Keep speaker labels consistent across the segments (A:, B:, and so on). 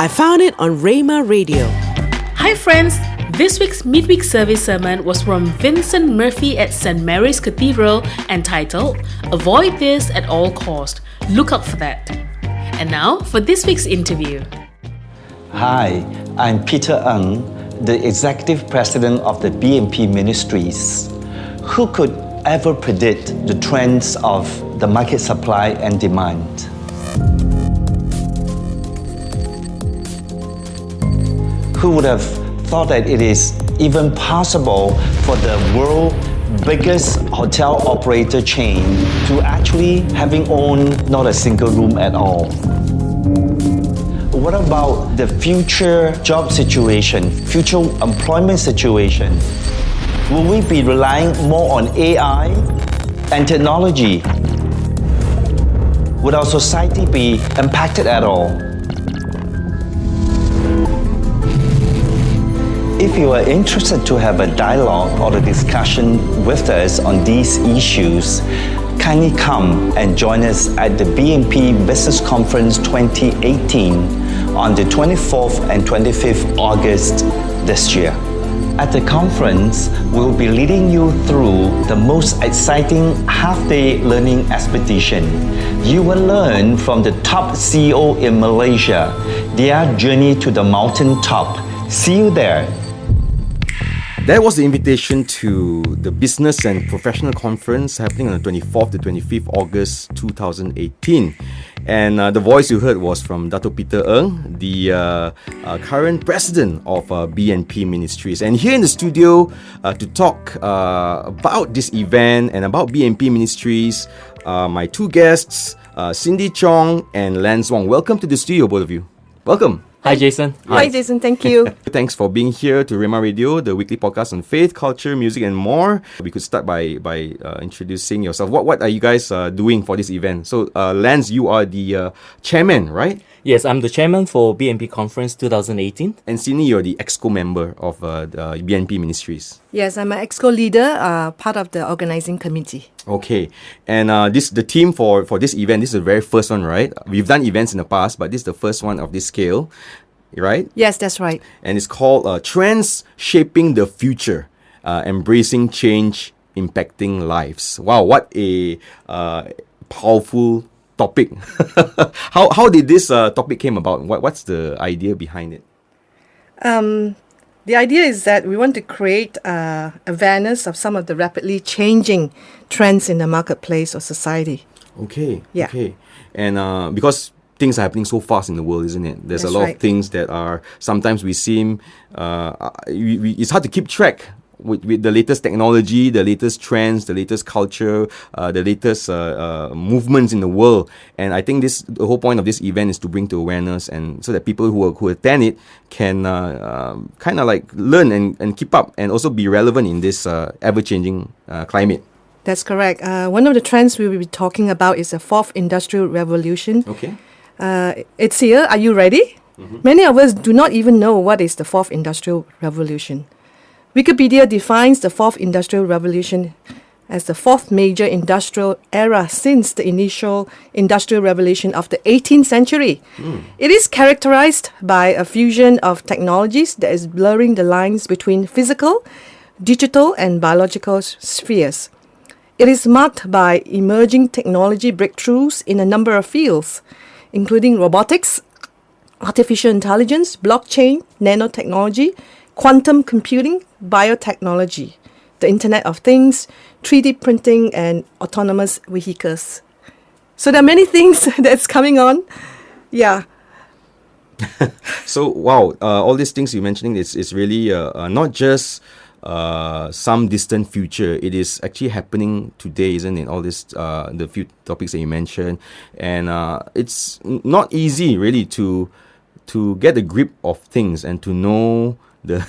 A: I found it on Rhema Radio.
B: Hi friends, this week's midweek service sermon was from Vincent Murphy at St. Mary's Cathedral entitled, Avoid This at All Cost. Look out for that. And now for this week's interview.
C: Hi, I'm Peter Ng, the Executive President of the BMP Ministries. Who could ever predict the trends of the market supply and demand? Who would have thought that it is even possible for the world's biggest hotel operator chain to actually having owned not a single room at all? What about the future job situation, future employment situation? Will we be relying more on AI and technology? Would our society be impacted at all? If you are interested to have a dialogue or a discussion with us on these issues, kindly come and join us at the BMP Business Conference 2018 on the 24th and 25th August this year. At the conference, we'll be leading you through the most exciting half-day learning expedition. You will learn from the top CEO in Malaysia, their journey to the mountain top. See you there.
D: That was the invitation to the Business and Professional Conference happening on the 24th to 25th August 2018. And the voice you heard was from Datuk Peter Ng, the current president of BMP Ministries. And here in the studio to talk about this event and about BMP Ministries, my two guests, Cindy Chong and Lance Wong. Welcome to the studio, both of you. Welcome.
E: Hi, Jason.
F: Hi, Jason. Thank you.
D: Thanks for being here to Rhema Radio, the weekly podcast on faith, culture, music, and more. We could start by introducing yourself. What are you guys doing for this event? So, Lance, you are the chairman, right?
E: Yes, I'm the chairman for BMP Conference 2018.
D: And Cindy, you're the EXCO member of the BMP Ministries.
F: Yes, I'm an EXCO leader, part of the organising committee.
D: Okay, and the team for this event, this is the very first one, right? We've done events in the past, but this is the first one of this scale, right?
F: Yes, that's right.
D: And it's called Trends Shaping the Future, Embracing Change, Impacting Lives. Wow, what a powerful topic. How did this topic came about? What's the idea behind it?
F: The idea is that we want to create awareness of some of the rapidly changing trends in the marketplace or society.
D: Okay.
F: Yeah.
D: Okay. And because things are happening so fast in the world, isn't it? There's
F: That's
D: a lot
F: right.
D: of things that are sometimes we seem it's hard to keep track with the latest technology, the latest trends, the latest culture, the latest movements in the world. And I think the whole point of this event is to bring to awareness, and so that people who attend it can kind of like learn and keep up, and also be relevant in this ever-changing climate.
F: That's correct. One of the trends we will be talking about is the fourth industrial revolution.
D: Okay.
F: It's here. Are you ready? Mm-hmm. Many of us do not even know what is the fourth industrial revolution. Wikipedia defines the fourth industrial revolution as the fourth major industrial era since the initial industrial revolution of the 18th century. It is characterized by a fusion of technologies that is blurring the lines between physical, digital, and biological spheres. It is marked by emerging technology breakthroughs in a number of fields, including robotics, artificial intelligence, blockchain, nanotechnology, quantum computing, biotechnology, the Internet of Things, 3D printing, and autonomous vehicles. So there are many things that's coming on. Yeah.
D: So, wow, all these things you're mentioning is really not just some distant future. It is actually happening today, isn't it? All this, the few topics that you mentioned. And it's not easy, really, to get a grip of things and to know the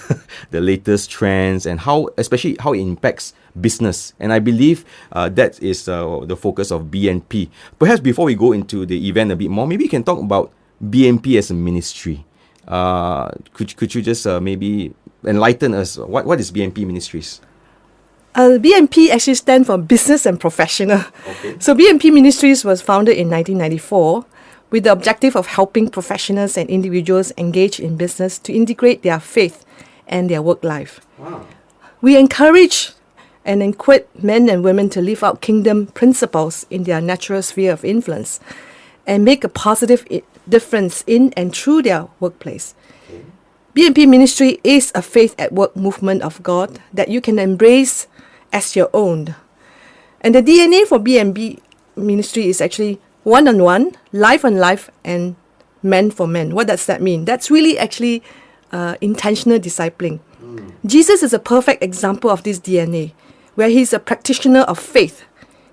D: latest trends and especially how it impacts business. And I believe that is the focus of BNP. Perhaps before we go into the event a bit more, maybe you can talk about BNP as a ministry. Could you just maybe enlighten us? What is BMP Ministries?
F: BMP actually stands for Business and Professional.
D: Okay.
F: So BMP Ministries was founded in 1994 with the objective of helping professionals and individuals engaged in business to integrate their faith and their work life.
D: Wow.
F: We encourage and equip men and women to live out kingdom principles in their natural sphere of influence and make a positive difference in and through their workplace. BMP Ministry is a faith at work movement of God that you can embrace as your own. And the DNA for BMP Ministry is actually one-on-one, life-on-life, and men for men. What does that mean? That's really actually intentional discipling. Jesus is a perfect example of this DNA, where he's a practitioner of faith.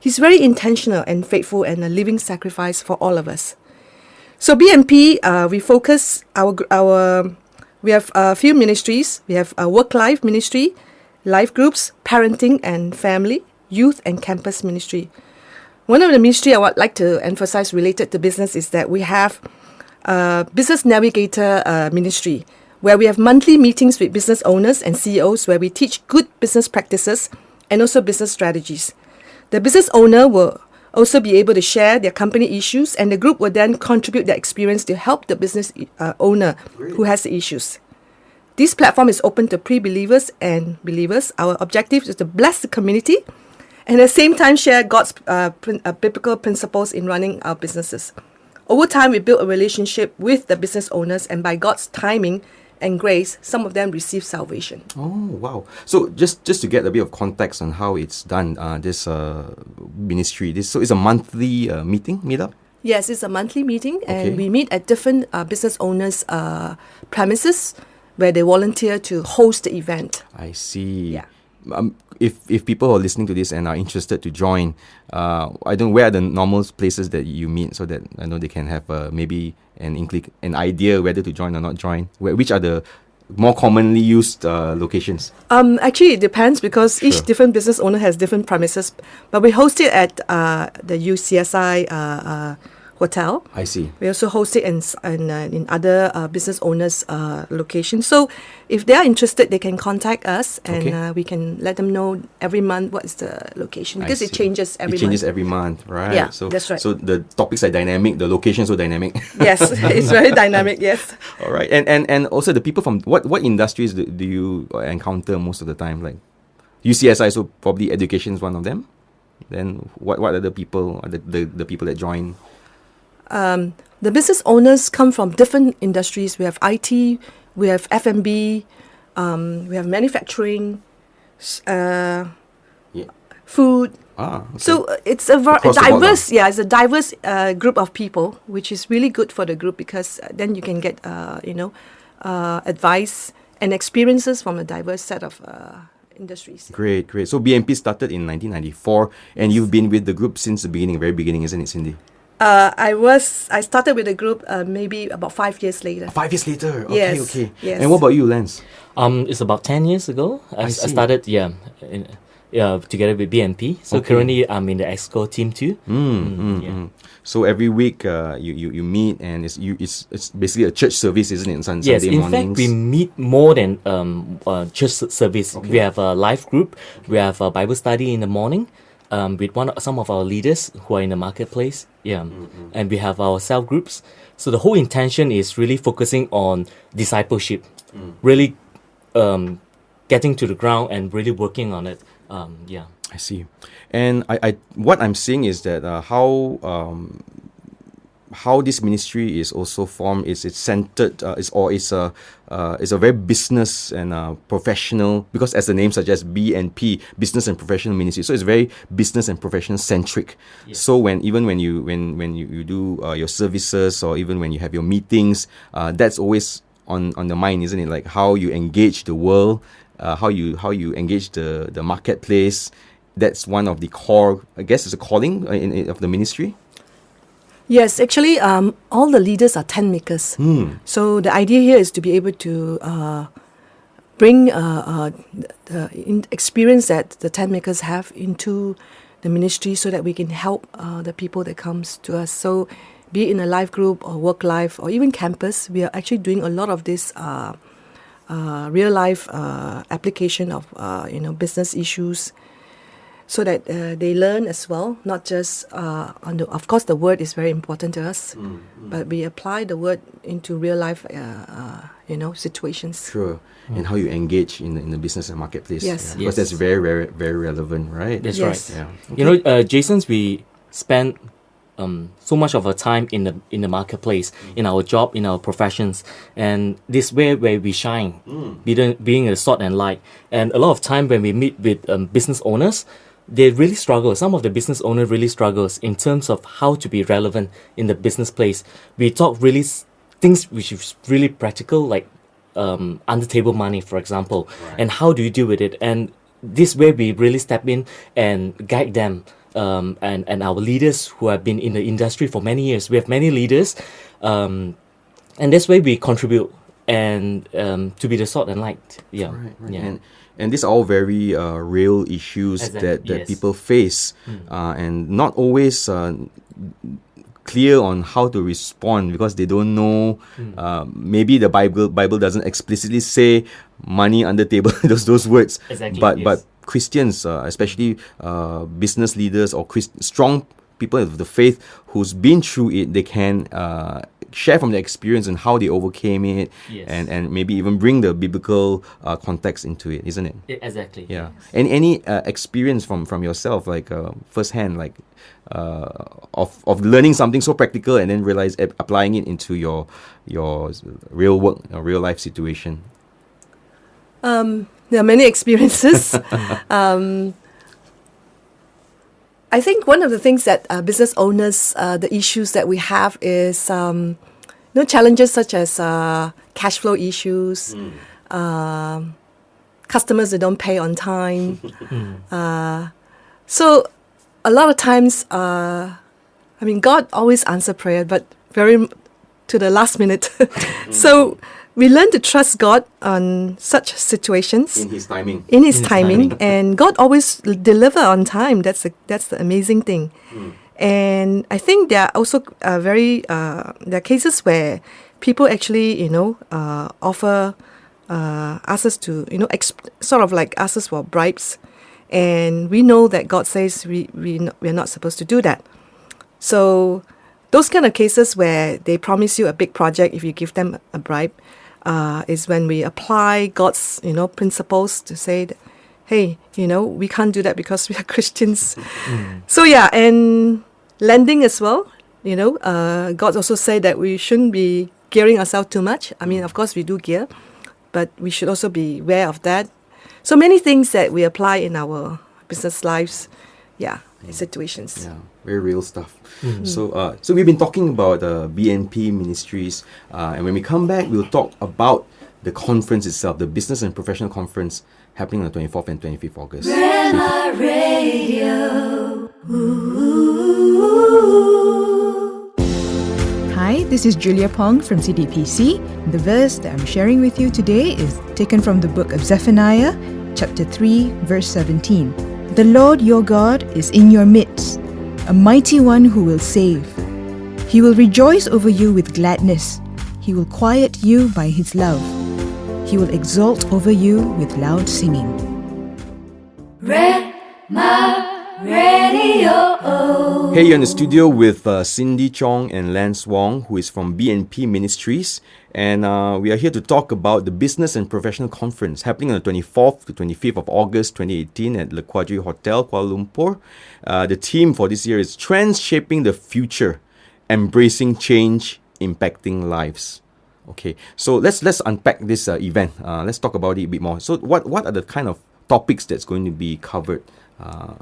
F: He's very intentional and faithful and a living sacrifice for all of us. So BMP, we focus we have a few ministries. We have a work-life ministry, life groups, parenting and family, youth and campus ministry. One of the ministry I would like to emphasize related to business is that we have a business navigator ministry, where we have monthly meetings with business owners and CEOs where we teach good business practices and also business strategies. The business owner will also be able to share their company issues, and the group will then contribute their experience to help the business owner who has the issues. This platform is open to pre-believers and believers. Our objective is to bless the community and at the same time share God's biblical principles in running our businesses. Over time, we built a relationship with the business owners, and by God's timing and grace, some of them receive salvation.
D: Oh, wow. So just to get a bit of context on how it's done, this ministry, so it's a monthly meetup?
F: Yes, it's a monthly meeting, and we meet at different business owners' premises where they volunteer to host the event.
D: I see.
F: Yeah.
D: If people are listening to this and are interested to join, where are the normal places that you meet, so that I know they can have maybe an idea whether to join or not join. Which are the more commonly used locations?
F: Actually, it depends because each different business owner has different premises. But we host it at the UCSI hotel.
D: I see.
F: We also host it in other business owners' locations. So if they are interested, they can contact us, and we can let them know every month what is the location, because it changes every month.
D: It changes every month, right?
F: Yeah,
D: so,
F: that's right.
D: So the topics are dynamic, the locations are dynamic.
F: Yes, it's very dynamic, yes.
D: All right. And also the people from what industries do you encounter most of the time? Like UCSI, so probably education is one of them. Then what are the people, the people that join?
F: The business owners come from different industries. We have IT, we have F&B, we have manufacturing, food.
D: Okay.
F: So it's a diverse, it's a diverse group of people, which is really good for the group, because then you can get advice and experiences from a diverse set of industries.
D: Great. So BMP started in 1994, and you've been with the group since the very beginning, isn't it, Cindy?
F: I started with the group maybe about 5 years later.
D: 5 years later?
F: Yes.
D: Okay.
F: Yes.
D: And what about you, Lance?
E: It's about 10 years ago. I started, together with BMP. So currently I'm in the EXCO team too.
D: So every week you meet, and it's basically a church service, isn't it? Sunday
E: in
D: mornings.
E: fact, we meet more than church service. We have a life group. We have a Bible study in the morning. With some of our leaders who are in the marketplace, and we have our self groups. So the whole intention is really focusing on discipleship, really getting to the ground and really working on it.
D: I see. And I what I'm seeing is that how this ministry is also formed is it's centered it's a very business and professional, because as the name suggests, BNP, business and professional ministry, so it's very business and professional centric. So when you do your services, or even when you have your meetings, that's always on the mind, isn't it? Like how you engage the world, how you engage the marketplace. That's one of the core, I guess, it's a calling of the ministry.
F: Yes, actually, all the leaders are tent makers. So the idea here is to be able to bring the experience that the tent makers have into the ministry, so that we can help the people that comes to us. So be it in a life group or work life or even campus, we are actually doing a lot of this real life application of business issues. so that they learn as well, not just of course the word is very important to us, but we apply the word into real life situations.
D: Sure. And how you engage in the business and marketplace.
F: Yes.
D: Because that's very, very, very relevant, right?
E: That's
F: Yes.
E: right.
D: Yeah.
E: Jason's, we spend so much of our time in the marketplace, in our job, in our professions, and this way where we shine, being a salt and light. And a lot of time when we meet with business owners, they really struggle. Some of the business owners really struggles in terms of how to be relevant in the business place. We talk really things which is really practical, like under table money, for example, and how do you deal with it? And this way we really step in and guide them. And our leaders who have been in the industry for many years. We have many leaders, and this way we contribute and to be the salt and light. Yeah,
D: Right.
E: yeah.
D: And these are all very real issues
E: Exactly,
D: that
E: yes.
D: people face, and not always clear on how to respond because they don't know. Maybe the Bible doesn't explicitly say money under table those words.
E: Exactly,
D: But
E: yes.
D: Christians, especially business leaders or strong people of the faith who's been through it, they can share from their experience and how they overcame it,
E: Yes.
D: and maybe even bring the biblical context into it, isn't it?
E: Exactly.
D: Yeah. And any experience from yourself, like firsthand, like of learning something so practical and then realize applying it into your real work, real life situation.
F: There are many experiences. I think one of the things that business owners, the issues that we have is, challenges such as cash flow issues, customers that don't pay on time. So a lot of times, God always answers prayer, but very to the last minute. So we learn to trust God on such situations.
D: In His timing.
F: In His timing, and God always deliver on time. That's the amazing thing. And I think there are also there are cases where people actually offer ask us to sort of like ask us for bribes, and we know that God says we're not supposed to do that. So those kind of cases where they promise you a big project if you give them a bribe. Is when we apply God's, principles to say that, hey, we can't do that because we are Christians. So yeah, and lending as well, God also said that we shouldn't be gearing ourselves too much. I mean, of course we do gear, but we should also be aware of that. So many things that we apply in our business lives, situations.
D: Yeah, very real stuff. So we've been talking about BMP Ministries, and when we come back, we'll talk about the conference itself, the Business and Professional Conference happening on the 24th and 25th August.
G: Rhema Radio.
H: Hi, this is Julia Pong from CDPC. The verse that I'm sharing with you today is taken from the book of Zephaniah, chapter 3, verse 17. The Lord your God is in your midst, a mighty one who will save. He will rejoice over you with gladness. He will quiet you by his love. He will exult over you with loud singing.
G: Rhema Radio.
D: Hey, you're in the studio with Cindy Chong and Lance Wong, who is from BMP Ministries. And we are here to talk about the Business and Professional Conference happening on the 24th to 25th of August 2018 at Le Quadri Hotel, Kuala Lumpur. The theme for this year is Trends Shaping the Future, Embracing Change, Impacting Lives. Okay, so let's unpack this event. Let's talk about it a bit more. So what are the kind of topics that's going to be covered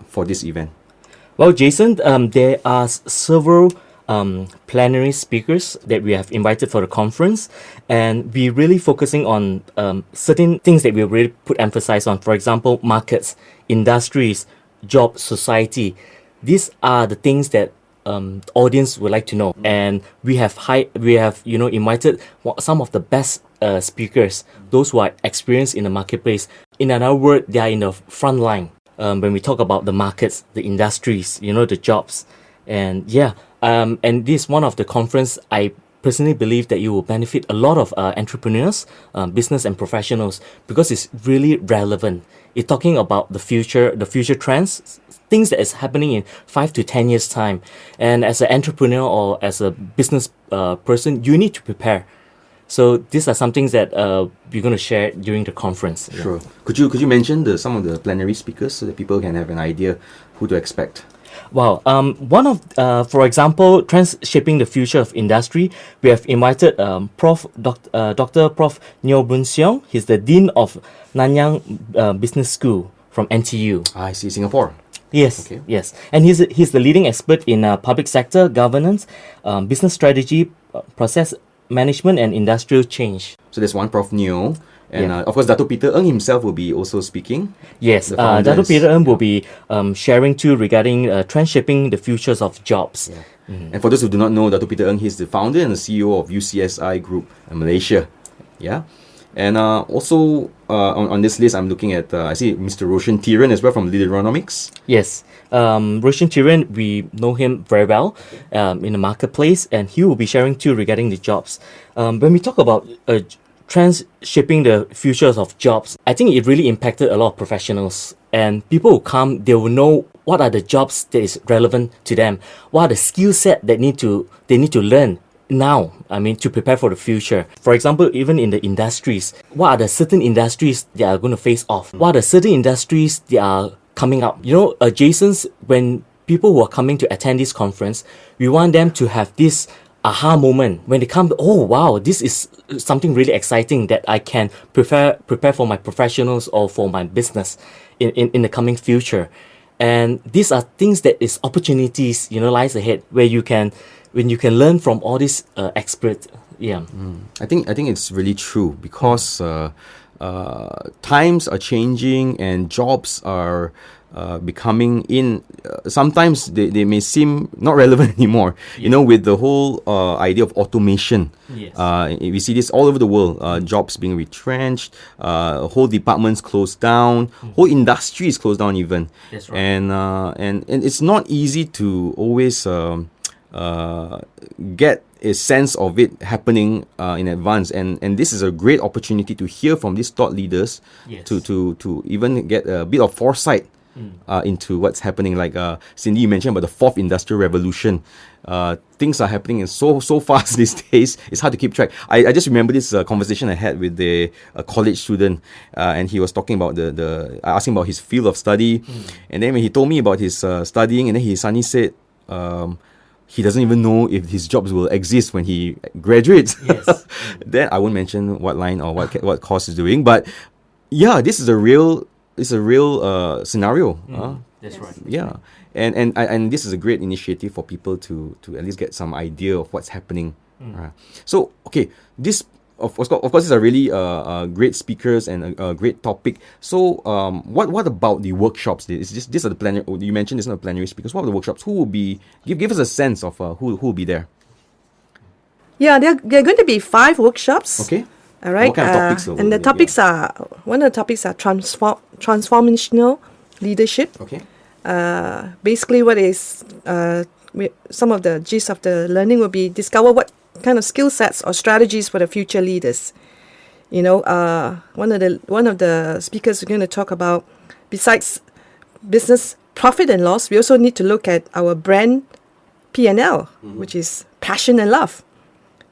D: for this event?
E: Well, Jason, there are several plenary speakers that we have invited for the conference, and we're really focusing on certain things that we really put emphasis on. For example, markets, industries, jobs, society. These are the things that audience would like to know, and we have invited some of the best speakers, those who are experienced in the marketplace. In another word, they are in the front line when we talk about the markets, the industries, the jobs, and and this one of the conference I personally believe that you will benefit a lot of entrepreneurs, business and professionals, because it's really relevant. It's talking about the future trends, things that is happening in 5 to 10 years time. And as an entrepreneur or as a business person, you need to prepare. So these are some things that we're going to share during the conference.
D: Sure. Could you mention some of the plenary speakers so that people can have an idea who to expect?
E: Wow. One of, for example, Shaping the Future of Industry, we have invited Dr. Prof. Nyo Boon Seong. He's the Dean of Nanyang Business School from NTU.
D: I see, Singapore.
E: Yes,
D: Okay.
E: yes. And he's the leading expert in public sector governance, business strategy, process management, and industrial change.
D: So there's one Prof. Neo. And
E: Yeah.
D: of course, Datuk Peter Ng himself will be also speaking.
E: Yes,
D: The founder
E: Datuk
D: is-
E: Peter Ng will be sharing too regarding shaping the futures of jobs.
D: And for those who do not know, Datuk Peter Ng, he's the founder and the CEO of UCSI Group in Malaysia. Yeah. And also on this list, I'm looking at, I see Mr. Roshan Tiran as well from Leaderonomics.
E: Yes, Roshan Tiran, we know him very well in the marketplace, and he will be sharing too regarding the jobs. When we talk about trends shaping the futures of jobs, I think it really impacted a lot of professionals. And people will come, they will know what are the jobs that is relevant to them, what are the skill set that they need to learn now, to prepare for the future. For example, even in the industries, what are the certain industries that are going to face off? What are the certain industries that are coming up? Jason's, when people who are coming to attend this conference, we want them to have this aha moment when they come. Oh wow, this is something really exciting that I can prepare for my professionals or for my business in the coming future. And these are things that is opportunities lies ahead when you can learn from all these experts.
D: I think it's really true because times are changing and jobs are becoming in. Sometimes they may seem not relevant anymore. With the whole idea of automation.
E: Yes.
D: We see this all over the world. Jobs being retrenched, whole departments closed down, whole industries closed down even.
E: That's right.
D: And it's not easy to always get a sense of it happening in advance, and this is a great opportunity to hear from these thought leaders.
E: Yes.
D: to even get a bit of foresight into what's happening. Like Cindy, you mentioned about the fourth industrial revolution. Things are happening so fast these days. It's hard to keep track. I just remember this conversation I had with a college student, and he was talking about I asked him about his field of study, and then when he told me about his studying, and then he suddenly said he doesn't even know if his jobs will exist when he graduates.
E: Yes.
D: Then I won't mention what line or what course he's doing, but yeah, this is a real scenario.
E: That's right.
D: Yeah, and this is a great initiative for people to at least get some idea of what's happening. So okay, this of course these are really great speakers and a great topic. So what about the workshops? These are the plenary. You mentioned these are the plenary speakers. What are the workshops? Who will be? Give us a sense of who will be there.
F: Yeah, there are going to be 5 workshops.
D: Okay.
F: All right.
D: What kind of topics?
F: And the topics are, one of the topics are transformational leadership.
D: Okay.
F: Basically, what is some of the gist of the learning will be discover what kind of skill sets or strategies for the future leaders. One of the speakers are going to talk about, besides business profit and loss, we also need to look at our brand P&L, which is passion and love.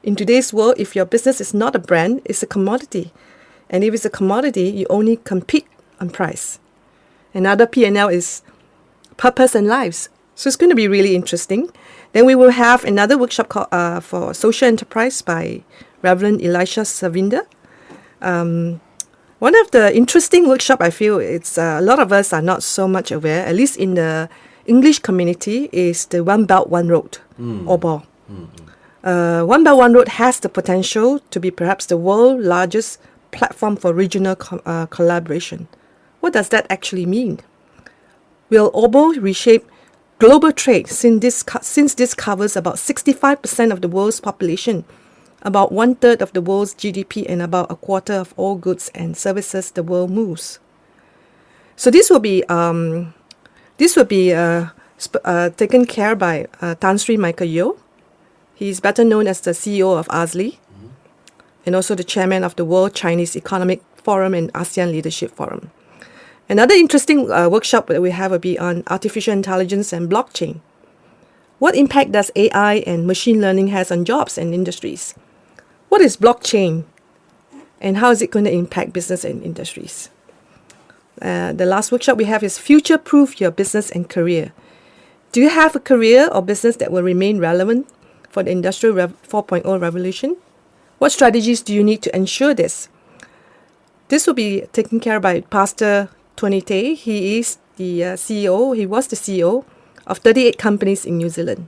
F: In today's world, if your business is not a brand, it's a commodity. And if it's a commodity, you only compete on price. Another P&L is purpose and lives. So it's going to be really interesting. Then we will have another workshop called, for social enterprise by Reverend Elisha Savinda. One of the interesting workshop I feel it's a lot of us are not so much aware, at least in the English community, is the One Belt, One Road, or BOR. One Belt, One Road has the potential to be perhaps the world's largest platform for regional collaboration. What does that actually mean? Will OBO reshape global trade since this covers about 65% of the world's population, about 1/3 of the world's GDP, and about 1/4 of all goods and services the world moves? So this will be taken care by Tan Sri Michael Yeo. He's better known as the CEO of ASLI, and also the chairman of the World Chinese Economic Forum and ASEAN Leadership Forum. Another interesting workshop that we have will be on artificial intelligence and blockchain. What impact does AI and machine learning has on jobs and industries? What is blockchain? And how is it going to impact business and industries? The last workshop we have is future-proof your business and career. Do you have a career or business that will remain relevant for the Industrial 4.0 revolution? What strategies do you need to ensure this? This will be taken care of by Pastor Tony Tay. He is the CEO. He was the CEO of 38 companies in New Zealand.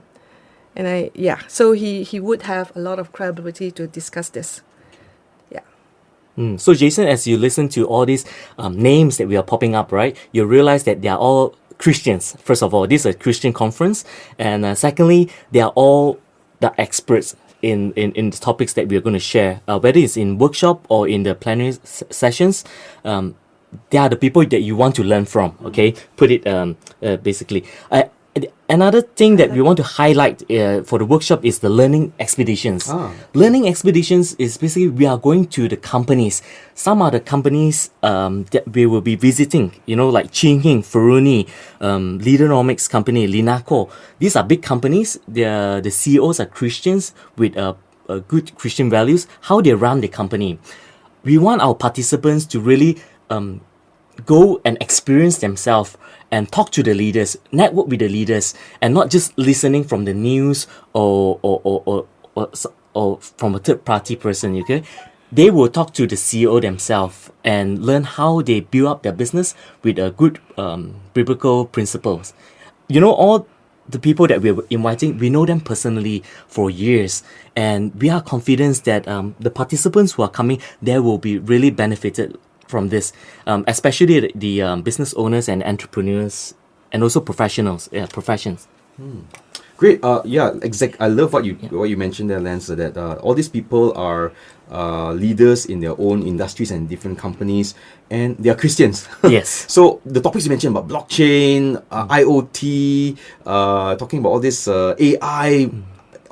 F: And so he would have a lot of credibility to discuss this.
E: So Jason, as you listen to all these names that we are popping up, right, you realize that they are all Christians. First of all, this is a Christian conference. And secondly, they are all the experts in the topics that we are going to share. Whether it's in workshop or in the plenary sessions, they are the people that you want to learn from, okay? Put it basically. Another thing that we want to highlight for the workshop is the learning expeditions. Learning expeditions is basically we are going to the companies. Some are the companies that we will be visiting, like Chin Furuni, Leaderonomics company, Linaco. These are big companies. The CEOs are Christians with good Christian values. How they run the company. We want our participants to really go and experience themselves and talk to the leaders, network with the leaders, and not just listening from the news or from a third party person. Okay, they will talk to the CEO themselves and learn how they build up their business with a good biblical principles. All the people that we're inviting, we know them personally for years, and we are confident that the participants who are coming, they will be really benefited from this, especially the business owners and entrepreneurs, and also professionals, professions.
D: Great. I love what you mentioned there, Lance. That all these people are leaders in their own industries and different companies, and they are Christians.
E: Yes.
D: So the topics you mentioned about blockchain, IoT, talking about all this AI.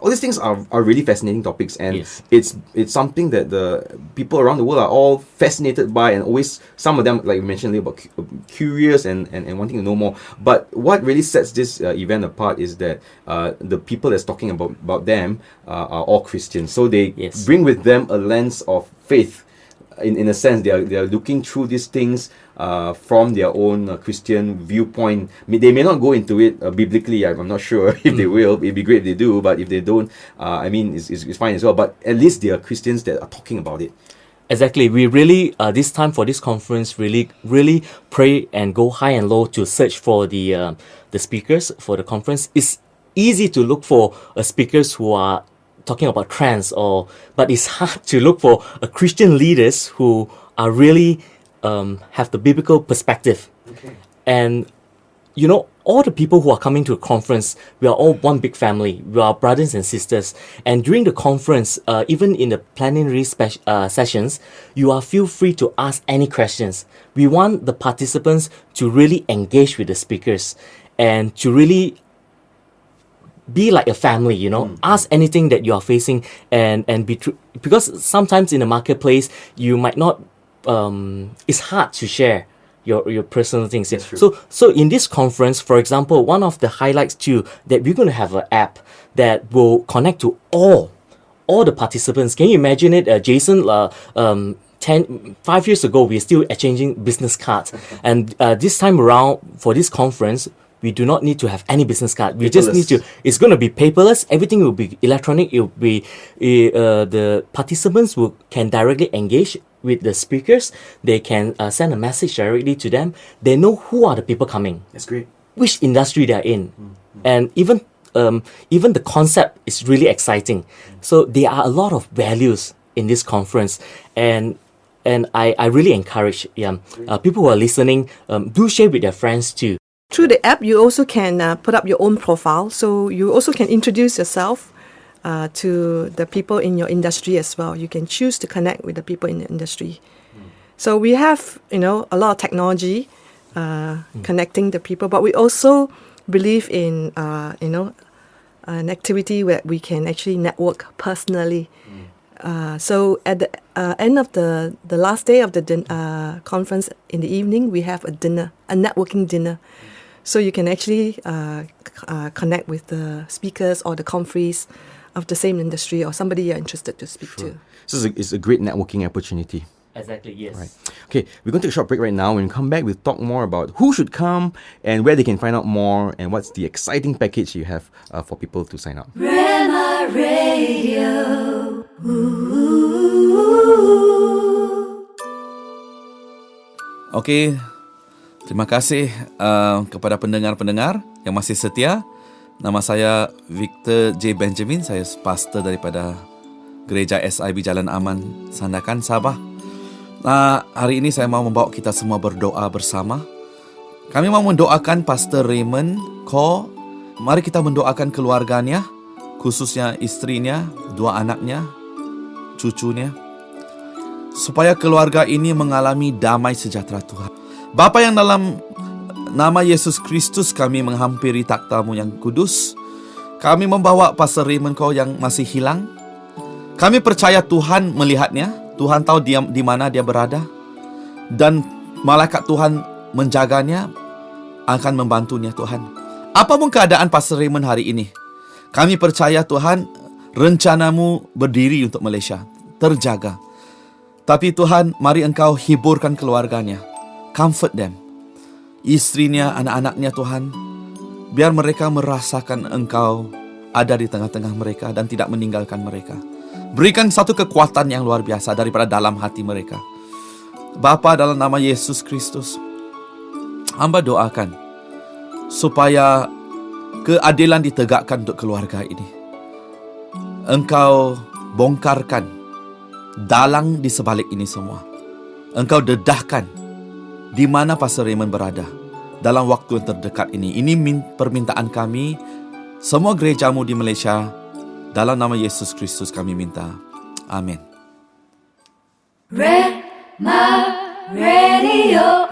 D: All these things are really fascinating topics, and
E: yes.
D: it's something that the people around the world are all fascinated by, and always, some of them, like you mentioned, about curious and wanting to know more. But what really sets this event apart is that the people that's talking about them are all Christians, so they
E: yes.
D: bring with them a lens of faith. In a sense, they are looking through these things from their own Christian viewpoint. They may not go into it biblically. I'm not sure if they will. It'd be great if they do, but if they don't, it's fine as well. But at least they are Christians that are talking about it.
E: Exactly. We really, this time for this conference, really pray and go high and low to search for the speakers for the conference. It's easy to look for speakers who are talking about trends, but it's hard to look for Christian leaders who are really have the biblical perspective.
D: Okay.
E: And all the people who are coming to a conference, we are all one big family. We are brothers and sisters. And during the conference, even in the plenary sessions, feel free to ask any questions. We want the participants to really engage with the speakers and to really be like a family, ask anything that you are facing and be true. Because sometimes in the marketplace, you might not, it's hard to share your personal things.
D: That's true.
E: So in this conference, for example, one of the highlights too, that we're going to have an app that will connect to all the participants. Can you imagine it, Jason? 5 years ago, we're still exchanging business cards. And this time around, for this conference, we do not need to have any business card. We just need to, it's going to be paperless. Everything will be electronic. It will be, the participants can directly engage with the speakers. They can send a message directly to them. They know who are the people coming.
D: That's great.
E: Which industry they're in. And even the concept is really exciting. So there are a lot of values in this conference. And I really encourage people who are listening, do share with their friends too.
F: Through the app, you also can put up your own profile. So you also can introduce yourself to the people in your industry as well. You can choose to connect with the people in the industry. So we have, a lot of technology connecting the people, but we also believe in, an activity where we can actually network personally So at the end of the last day of the conference in the evening, we have a networking dinner. So you can actually connect with the speakers or the conferees of the same industry or somebody you're interested to speak to.
D: So it's a great networking opportunity.
E: Exactly, yes.
D: Right. Okay, we're going to take a short break right now. When we come back, we'll talk more about who should come and where they can find out more and what's the exciting package you have for people to sign up.
G: Rhema Radio.
I: Okey, terima kasih kepada pendengar-pendengar yang masih setia. Nama saya Victor J. Benjamin. Saya pastor daripada Gereja SIB Jalan Aman, Sandakan, Sabah. Hari ini saya mau membawa kita semua berdoa bersama. Kami mau mendoakan Pastor Raymond Ko. Mari kita mendoakan keluarganya, khususnya istrinya, 2 anaknya, cucunya, supaya keluarga ini mengalami damai sejahtera Tuhan. Bapa yang dalam nama Yesus Kristus, kami menghampiri takhta-Mu yang kudus. Kami membawa Pastor Raymond Ko yang masih hilang. Kami percaya Tuhan melihatnya. Tuhan tahu di mana dia berada. Dan malaikat Tuhan menjaganya, akan membantunya Tuhan. Apapun keadaan Pastor Raymond hari ini, kami percaya Tuhan, rencana-Mu berdiri untuk Malaysia, terjaga. Tapi Tuhan, mari Engkau hiburkan keluarganya. Comfort them. Istrinya, anak-anaknya Tuhan, biar mereka merasakan Engkau ada di tengah-tengah mereka dan tidak meninggalkan mereka. Berikan satu kekuatan yang luar biasa daripada dalam hati mereka. Bapa, dalam nama Yesus Kristus, hamba doakan supaya keadilan ditegakkan untuk keluarga ini. Engkau bongkarkan dalang di sebalik ini semua. Engkau dedahkan di mana Pastor Raymond berada dalam waktu yang terdekat ini. Ini permintaan kami, semua gereja-Mu di Malaysia. Dalam nama Yesus Kristus kami minta. Amin.
G: Rhema Radio.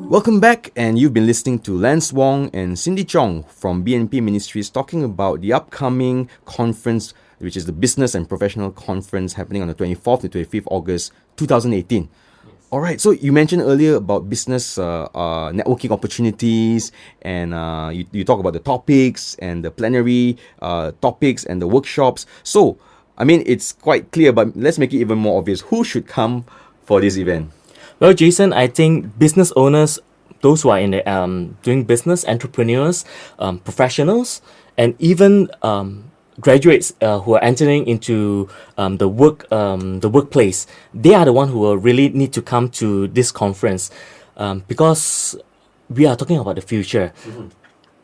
D: Welcome back, and you've been listening to Lance Wong and Cindy Chong from BMP Ministries talking about the upcoming conference, which is the Business and Professional Conference happening on the 24th to 25th August 2018. All right, so you mentioned earlier about business networking opportunities, and you talk about the topics and the plenary topics and the workshops. So, I mean, it's quite clear, but let's make it even more obvious. Who should come for this event?
E: Well, Jason, I think business owners, those who are in the, doing business, entrepreneurs, professionals, and even graduates who are entering into the workplace, they are the one who will really need to come to this conference, because we are talking about the future.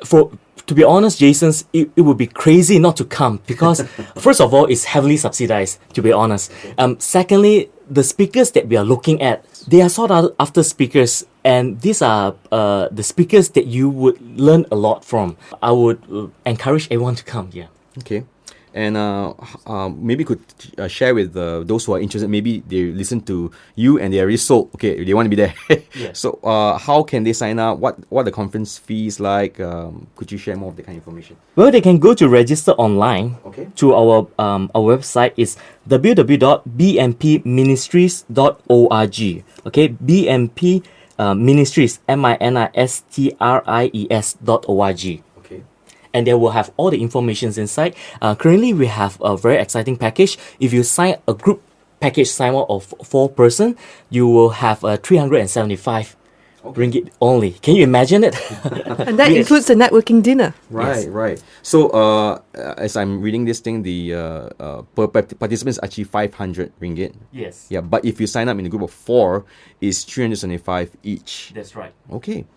E: To be honest, Jason, it would be crazy not to come, because first of all, it's heavily subsidized, to be honest. Secondly, the speakers that we are looking at, they are sought after speakers, and these are the speakers that you would learn a lot from. I would encourage everyone to come here.
D: Okay. And maybe could share with those who are interested. Maybe they listen to you and they are really sold. Okay, they want to be there.
E: Yes.
D: So how can they sign up? What the conference fees like? Could you share more of the kind of information?
E: Well, they can go to register online.
D: Okay.
E: To our website is www.bmpministries.org. Okay, BMP Ministries, MINISTRIES.org. And they will have all the informations inside. Currently, we have a very exciting package. If you sign a group package sign up of 4 person, you will have 375 ringgit only. Can you imagine it?
F: And that includes the networking dinner.
D: Right,
E: Yes.
D: right. So as I'm reading this thing, the per participant is actually 500 ringgit.
E: Yes.
D: Yeah, but if you sign up in a group of 4, it's 375 each.
E: That's right.
D: Okay.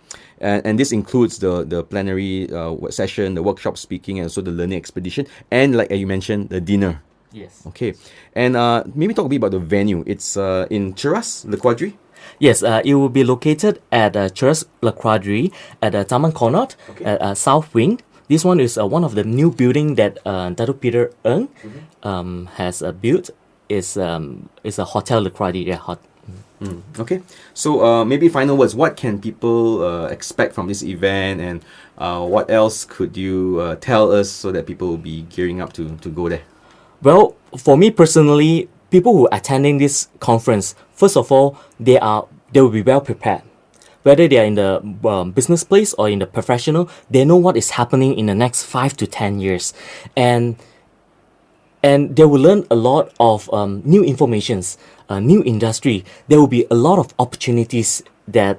D: And this includes the plenary session, the workshop speaking, and also the learning expedition, and like you mentioned, the dinner.
E: Yes.
D: Okay. And maybe talk a bit about the venue. It's in Cheras, Le Quadri.
E: Yes, it will be located at Cheras Le Quadri at Taman Connaught, at South Wing. This one is one of the new building that Datuk Peter Ng has built. It's a Hotel Le Quadri. Yeah,
D: Okay. So maybe final words. What can people expect from this event, and what else could you tell us so that people will be gearing up to go there?
E: Well, for me personally, people who are attending this conference, first of all, they will be well prepared. Whether they are in the business place or in the professional, they know what is happening in the next 5 to 10 years, and they will learn a lot of new informations, new industry. There will be a lot of opportunities that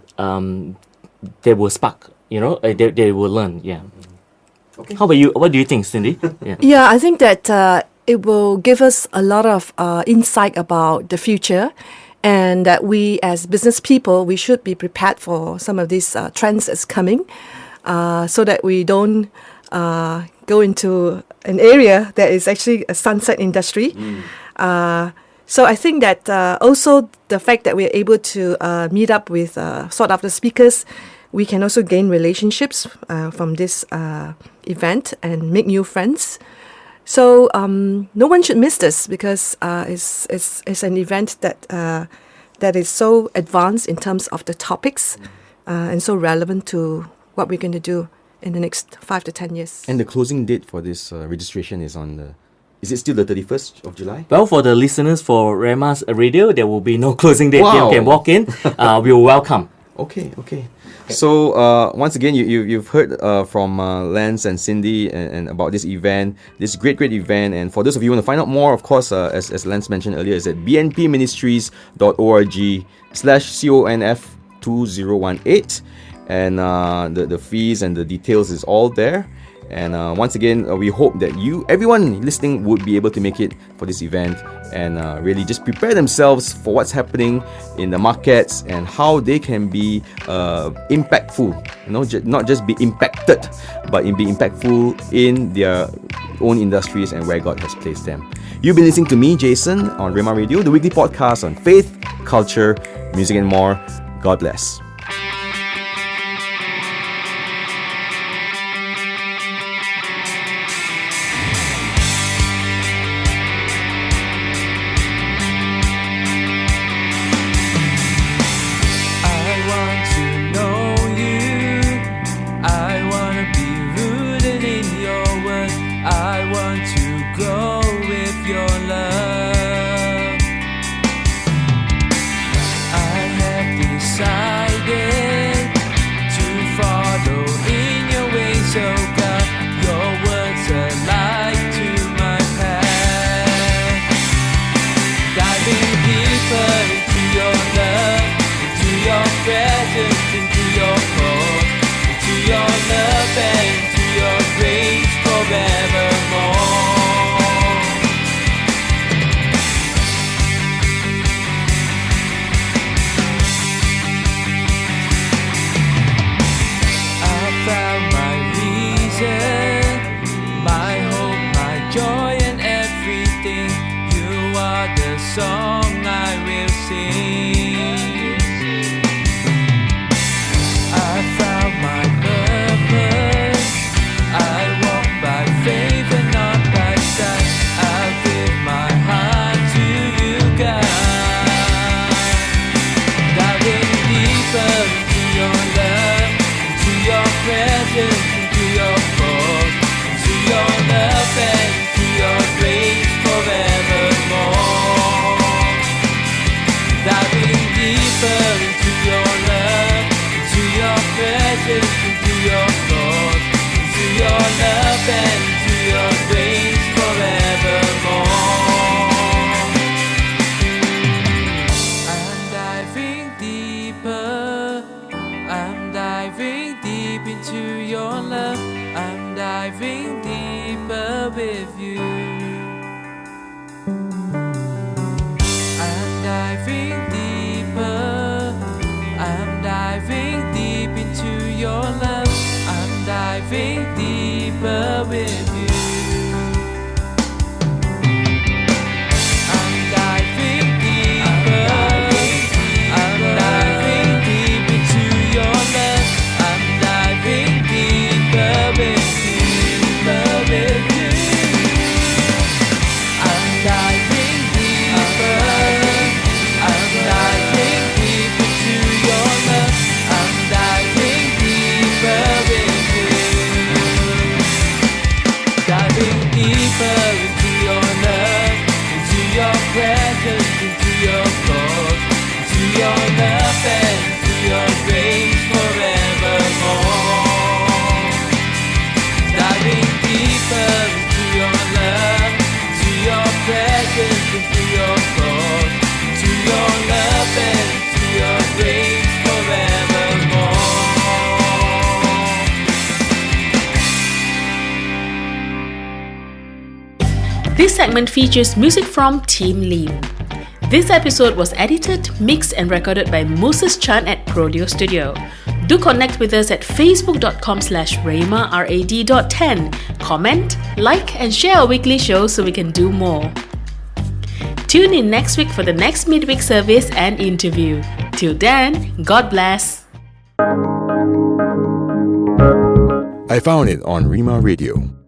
E: they will spark. They will learn. Yeah. Okay. How about you? What do you think, Cindy?
F: Yeah, I think that it will give us a lot of insight about the future, and that we as business people, we should be prepared for some of these trends that's coming, so that we don't go into an area that is actually a sunset industry. So I think that also the fact that we're able to meet up with sought after speakers, we can also gain relationships from this event and make new friends. So no one should miss this, because it's an event that is so advanced in terms of the topics and so relevant to what we're going to do in the next 5 to 10 years.
D: And the closing date for this registration is is it still the 31st of July?
E: Well, for the listeners for Rhema Radio, there will be no closing date.
D: Wow.
E: You can walk in. We will welcome.
D: Okay. So once again, you've heard from Lance and Cindy and about this event, this great event. And for those of you who want to find out more, of course, as Lance mentioned earlier, is at bnpministries.org/CONF2018, and the fees and the details is all there. And once again, we hope that everyone listening, would be able to make it for this event and really just prepare themselves for what's happening in the markets and how they can be impactful. Not just be impacted, but be impactful in their own industries and where God has placed them. You've been listening to me, Jason, on Rhema Radio, the weekly podcast on faith, culture, music, and more. God bless.
B: This segment features music from Team Liu. This episode was edited, mixed and recorded by Moses Chan at Prodeo Studio. Do connect with us at facebook.com/Rhema RAD.10. Comment, like and share our weekly show so we can do more. Tune in next week for the next midweek service and interview. Till then, God bless.
J: I found it on Rhema Radio.